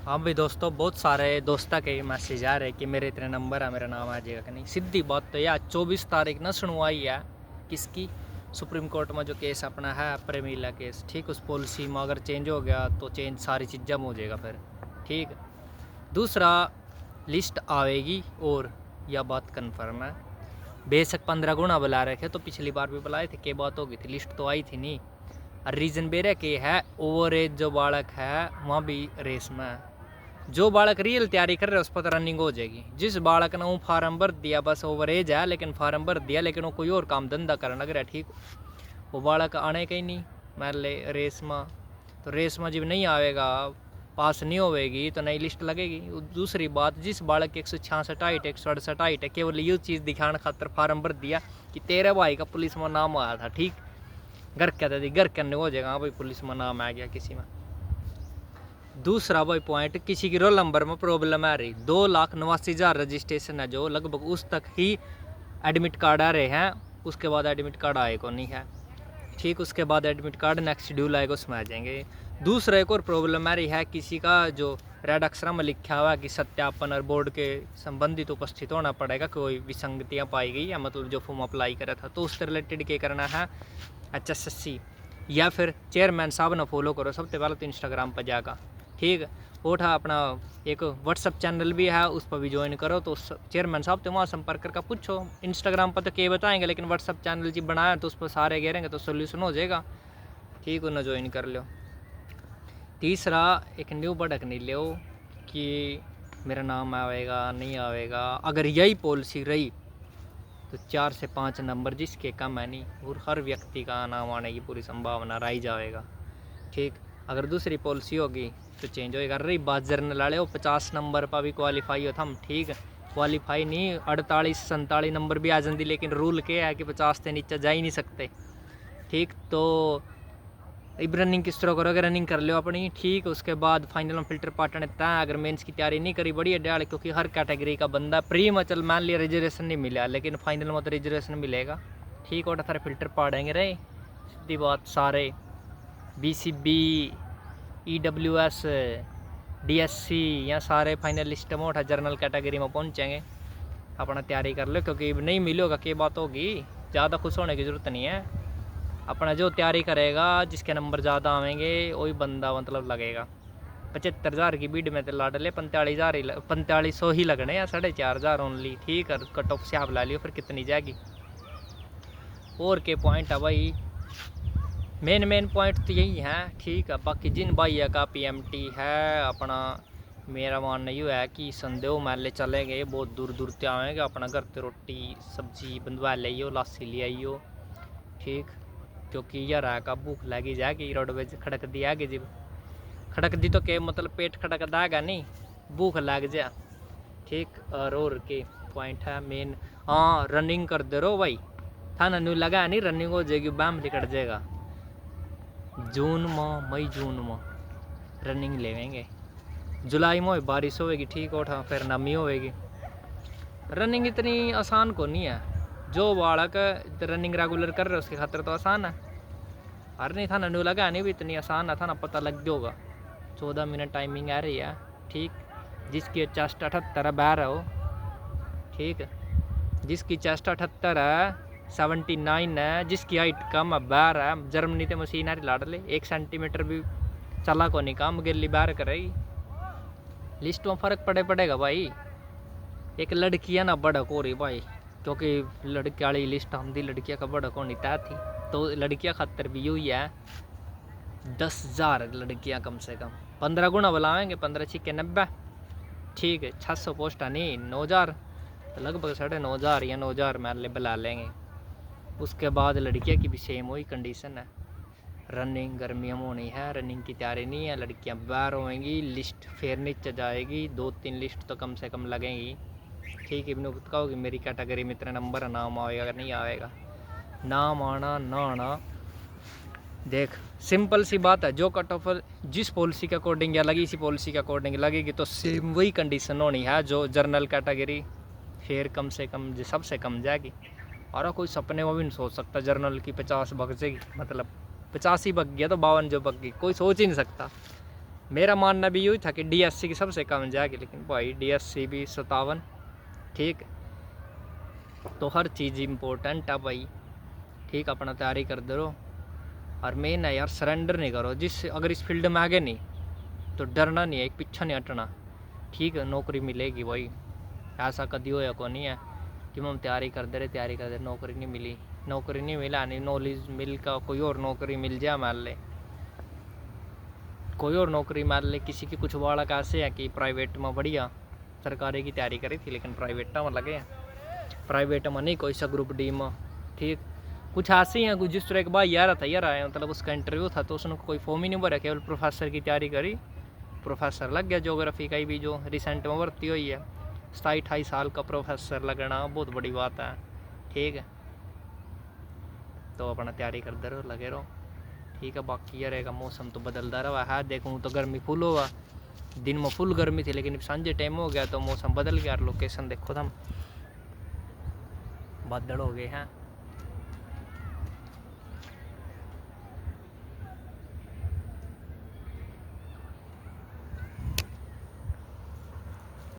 हाँ भाई दोस्तों, बहुत सारे दोस्ता के मैसेज आ रहे कि मेरे इतने नंबर है, मेरा नाम आ जाएगा कि नहीं। सीधी बात तो यार 24 तारीख ना सुनवाई है किसकी, सुप्रीम कोर्ट में जो केस अपना है प्रेमीला केस। ठीक, उस पॉलिसी में अगर चेंज हो गया तो चेंज सारी चीज़ जम हो जाएगा फिर। ठीक, दूसरा लिस्ट आएगी और यह बात कन्फर्म है। बेशक 15 गुना बुला रखे तो पिछली बार भी बुलाए थे, क्या बात हो गई थी, लिस्ट तो आई थी नहीं। रीज़न बेरे के है ओवर एज जो बालक है वहाँ भी रेस में है। जो बालक रियल तैयारी कर रहे हैं उस पर तो रनिंग हो जाएगी। जिस बालक ने वो फार्म भर दिया, बस ओवर एज है लेकिन फार्म भर दिया, लेकिन वो कोई और काम धंधा करने लग रहा है, ठीक, वो बालक आने का ही नहीं मान ले रेस में। तो रेस में जब नहीं आएगा, पास नहीं होगी तो नई लिस्ट लगेगी। दूसरी बात, जिस बालक की 166 हाइट 168 हाइट है, केवल ये चीज़ दिखाने खातर फार्म भर दिया कि तेरे भाई का पुलिस में नाम आया था, ठीक, घर कहते थे, घर करने हो जाएगा, हाँ भाई पुलिस में नाम आ गया किसी में। दूसरा भाई पॉइंट, किसी की रोल नंबर में प्रॉब्लम आ रही, 2,89,000 रजिस्ट्रेशन है जो लगभग उस तक ही एडमिट कार्ड आ रहे हैं, उसके बाद एडमिट कार्ड आए को नहीं है। ठीक, उसके बाद एडमिट कार्ड नेक्स्ट ड्यूल आएगा उसमें आ जाएंगे। दूसरा एक और प्रॉब्लम आ रही है, किसी का जो रेड अक्षर में लिखा हुआ कि सत्यापन और बोर्ड के संबंधित उपस्थित होना पड़ेगा, कोई विसंगतियाँ पाई गई है, मतलब जो फॉर्म अप्लाई करा था तो उससे रिलेटेड क्या करना है, HSSC या फिर चेयरमैन साहब ने फॉलो करो सबसे पहले तो इंस्टाग्राम पर जाकर। ठीक, और था अपना एक व्हाट्सअप चैनल भी है, उस पर भी ज्वाइन करो। तो चेयरमैन साहब तो वहाँ संपर्क करके पूछो। इंस्टाग्राम पर तो क्या बताएंगे, लेकिन व्हाट्सअप चैनल जी बनाया तो उस पर सारे घेरेंगे तो सोल्यूशन हो जाएगा। ठीक, उन्हें ज्वाइन कर लो। तीसरा, एक न्यू भड़क नहीं लो कि मेरा नाम आएगा नहीं आएगा। अगर यही पॉलिसी रही तो 4 से 5 नंबर जिसके कम है नहीं, और हर व्यक्ति का नाम आने की पूरी संभावना रही जाएगा। ठीक, अगर दूसरी पॉलिसी होगी तो चेंज होएगा। रही बात जर्नल वाले, वो 50 नंबर पर भी क्वालिफाई हो हम, ठीक, क्वालिफाई नहीं 48-47 नंबर भी आ जाती, लेकिन रूल क्या है कि 50 से नीचे जा ही नहीं सकते। ठीक, तो अब रनिंग किस तरह करोगे, रनिंग कर लो अपनी। ठीक, उसके बाद फाइनल में फिल्टर पार्टन तय। अगर मेंस की तैयारी नहीं करी बड़ी अड्याल, क्योंकि हर कैटेगरी का बंदा प्री में चल मान लिया रिजर्वेशन नहीं मिला, लेकिन फाइनल में तो रिजर्वेशन मिलेगा। ठीक, और सारे फिल्टर पाड़ेंगे रहे, सीधी बात। सारे BCB EWS DSC या सारे फाइनल लिस्ट में उठा जर्नल कैटेगरी में पहुंचेंगे। अपना तैयारी कर लो, क्योंकि नहीं मिलेगा क्या बात होगी, ज़्यादा खुश होने की ज़रूरत नहीं है। अपना जो तैयारी करेगा, जिसके नंबर ज़्यादा आवेंगे वही बंदा मतलब लगेगा। 75,000 की बीड में तो लाड ले 45,000 ही लगने या 4,500 ओनली। ठीक है, कट ऑफ से आप ला लियो, फिर कितनी जाएगी। और के पॉइंट है भाई, मेन पॉइंट तो यही है। ठीक है, बाकी जिन भाई का PMT है अपना, मेरा मानना ये है कि संदेह मेले चले गए, बहुत दूर दूर से आएंगे, अपना घर से रोटी सब्जी बंधवा लियो, लासी ले आइयो। ठीक, क्योंकि यार का भूख लगी जाएगी, रोडवेज खड़क दी आगे जब खड़क दी तो के मतलब पेट खड़क दागा नहीं, भूख लग जा। ठीक, और के पॉइंट है मेन, हाँ रनिंग कर दे रहो भाई, थाना न्यू लगा नहीं, रनिंग हो जाएगी, बैम निकट जाएगा। मई जून में रनिंग लेवेंगे, जुलाई में बारिश होएगी, ठीक, और फिर नमी होएगी। रनिंग इतनी आसान को नहीं है, जो बालक रनिंग रेगुलर कर रहे उसके खातर तो आसान है। अरे नहीं था न्यू लगा नहीं भी इतनी आसान था ना, पता लग गया होगा। 14 मिनट टाइमिंग आ रही है। ठीक, जिसकी चेस्ट 78 है बाहर है वो। ठीक, जिसकी चेस्ट 78 है 79 है, जिसकी हाइट कम है बाहर है। जर्मनी तो मशीन आ रही लाड़ ले, 1 सेंटीमीटर भी चला को नहीं काम गिल्ली बाहर करेगी। लिस्ट में फ़र्क पड़ेगा भाई। एक लड़की है ना बढ़क हो रही भाई, क्योंकि लड़की वाली लिस्ट आती, लड़कियाँ का बढ़क होनी तय थी, तो लड़कियाँ खातर भी यही है 10,000 लड़कियाँ कम से कम। 15 गुना बुलाएंगे, 15 छिके 90। ठीक है, 600 पोस्टा नहीं 9,000, तो लगभग 9,500 या 9,000 में बुला लेंगे। उसके बाद लड़कियाँ की भी सेम वही कंडीशन है। रनिंग गर्मियों में होनी है, रनिंग की तैयारी नहीं है, लड़कियाँ बाहर होएंगी, लिस्ट फिर नीचे जाएगी, 2-3 लिस्ट तो कम से कम लगेंगी। ठीक है, इन्हों बताओ कि मेरी कैटेगरी में इतने नंबर नाम आएगा अगर नहीं आएगा, नाम आना ना आना देख सिंपल सी बात है। जो कट ऑफ जिस पॉलिसी के अकॉर्डिंग या लगी, इसी पॉलिसी के अकॉर्डिंग लगेगी, तो सेम वही कंडीशन होनी है जो जर्नल कैटेगरी, फिर कम से कम सबसे कम जाएगी। और कोई सपने में भी नहीं सोच सकता जर्नल की 50 बग जाएगी, मतलब 85 बग गया तो 52 जो बग गई, कोई सोच ही नहीं सकता। मेरा मानना भी यही था कि DSC की सबसे कम जाएगी, लेकिन भाई DSC भी 57। ठीक, तो हर चीज़ इम्पोर्टेंट है भाई। ठीक, अपना तैयारी कर दे रहो, और मेन है यार सरेंडर नहीं करो। अगर इस फील्ड में आगे नहीं तो डरना नहीं है, एक पीछा नहीं हटना। ठीक है, नौकरी मिलेगी भाई, ऐसा कभी होया को नहीं है कि हम तैयारी कर दे रहे नौकरी नहीं मिली। नौकरी नहीं मिला, नहीं नॉलेज मिल का कोई और नौकरी मिल जाए, मान ले कोई और नौकरी, मान ले किसी की कुछ बालक ऐसे है कि प्राइवेट में बढ़िया सरकारी की तैयारी करी थी लेकिन प्राइवेट में लगे, प्राइवेट में नहीं कोई सा ग्रुप डी में। ठीक, कुछ ऐसे ही हैं, कुछ जिस तरह एक भाई यार था यार आया, मतलब उसका इंटरव्यू था तो उसने कोई फॉर्म ही नहीं भरा, केवल प्रोफेसर की तैयारी करी, प्रोफेसर लग गया। ज्योग्राफी का ही भी जो रिसेंट में भर्ती हुई है, 27-28 साल का प्रोफेसर लगना बहुत बड़ी बात है। ठीक है, तो अपना तैयारी करते रहो, लगे रहो। ठीक है, बाकी यार रहेगा, मौसम तो बदलता रहा है। देखूँ तो गर्मी फुल हुआ, दिन में फुल गर्मी थी, लेकिन सांझे टाइम हो गया तो मौसम बदल गया। लोकेशन देखो तुम, बादल हो गए हैं।